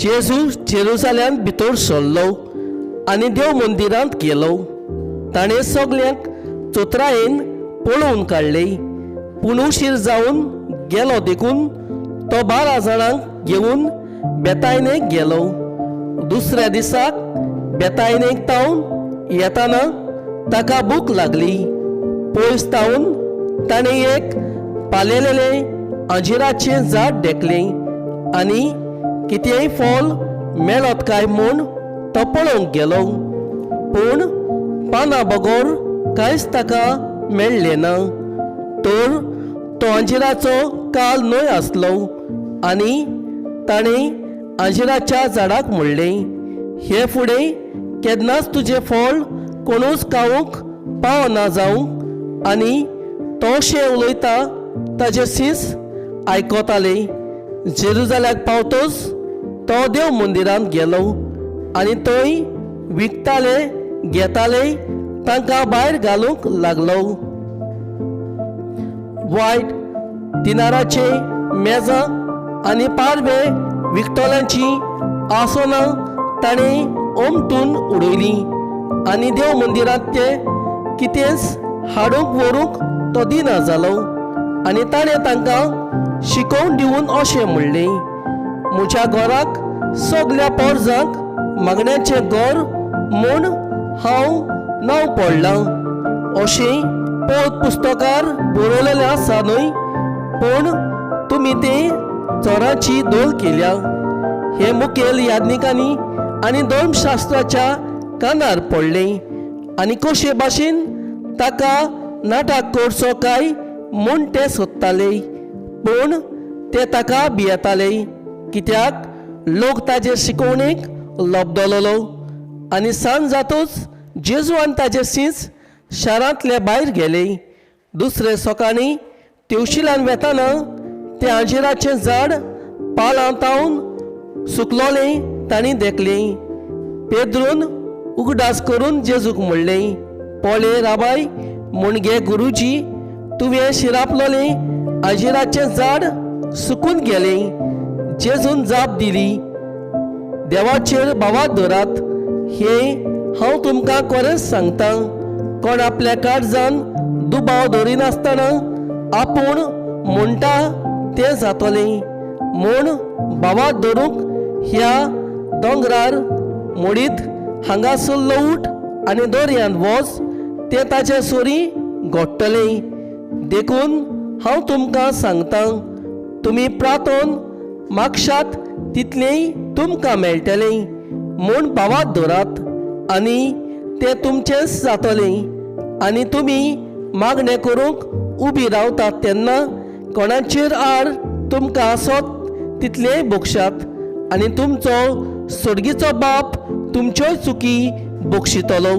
जेजू जेरुसालेम भितर सरलो आनी देव मंदिरांत गेलो. ताणें सगल्यांक चोत्रायेन पळोवन काडले. पूण उशीर जावन गेलो देखून तो 12 जाणांक घेवन बेतायनेक गेलो. दुसऱ्या दिसाक बेतायनेक तावन येताना ताका भूक लागली. पयस तावन ताणें एक पालेलेले अंजिराचें झाड देखलें आनी कितेंय फळ मेळत काय म्हूण तो पळोवंक गेलो. पूण पानां बगोर कांयच ताका मेळ्ळें ना. तर तो अंजिराचो काल न्हय आसलो आनी ताणें अंजिराच्या झाडाक म्हणलें, हे फुडें केन्नाच तुजें फळ कोणूच खावंक पावना जावं. आनी तो शे उलयता ताचे सीस आयकताले. जेरुसालेमाक पावतच तो देव मंदिरांत गेलो आनी थंय विकताले घेताले तांकां भायर घालूंक लागलो. वायट दिनाराचे मेजां आनी पारवे विकतल्यांची आसनां ताणें उमटून उडयलीं आनी देव मंदिरांत ते कितेंच हाडूंक व्हरूंक तो दिना जालो. आनी ताणें तांकां शिकोवन दिवन अशें म्हणलें, म्हज्या घराक सगल्या पोरजांक मागण्याचें घर म्हूण हांव नांव पडलां. अशें पळोवत पुस्तकार बरयलेलें आसा न्हय, पूण तुमी तें चोरांची दोल केल्या. हे मुखेल याज्ञिकांनी आनी धर्मशास्त्राच्या कानार पडलें आनी कशे भाशेन ताका नाटक करचो काय म्हूण ते सोदताले. पूण ते ताका भियेताले, कित्याक लोक ताजे शिकवणेक लबदलो. आनी सांज जातूच जेजू आनी ताजे सीस शारांतले भायर गेले. दुसरे सकाळीं तेवशिलान वेताना तें अंजिराचें झाड पालां तावन सुकलोलें तांणी देखलें. पेद्रून उगडास करून जेजूक म्हणलें, पळय राबाय, म्हणगे गुरुजी, तुवें शिरापलोलें अंजिराचें झाड सुकून गेलें. जेजून जाप दिली, देवाचेर भावात धरात. हे हांव तुमकां खरेंच सांगतां, कोण आपल्या काळजान दुबाव धरिनासतना आपूण म्हणटा तें जातलें म्हूण भावात धरूंक ह्या दोंगरार मोडीत हांगासरलो उठ आनी दर्यांत वच, तें ताचे सोरी घोडटलें. देखून हांव तुमकां सांगतां, तुमी प्रार्थोन मागशात तितलेंय तुमकां मेळटलें म्हूण भावात धरात आनी तें तुमचेंच जातलें. आनी तुमी मागणें करूंक उबी रावतात तेन्ना कोणाचेर आड तुमकां आसत तितलेंय बोगशात आनी तुमचो सर्गीचो बाप तुमच्योय चुकी बोगशितलो.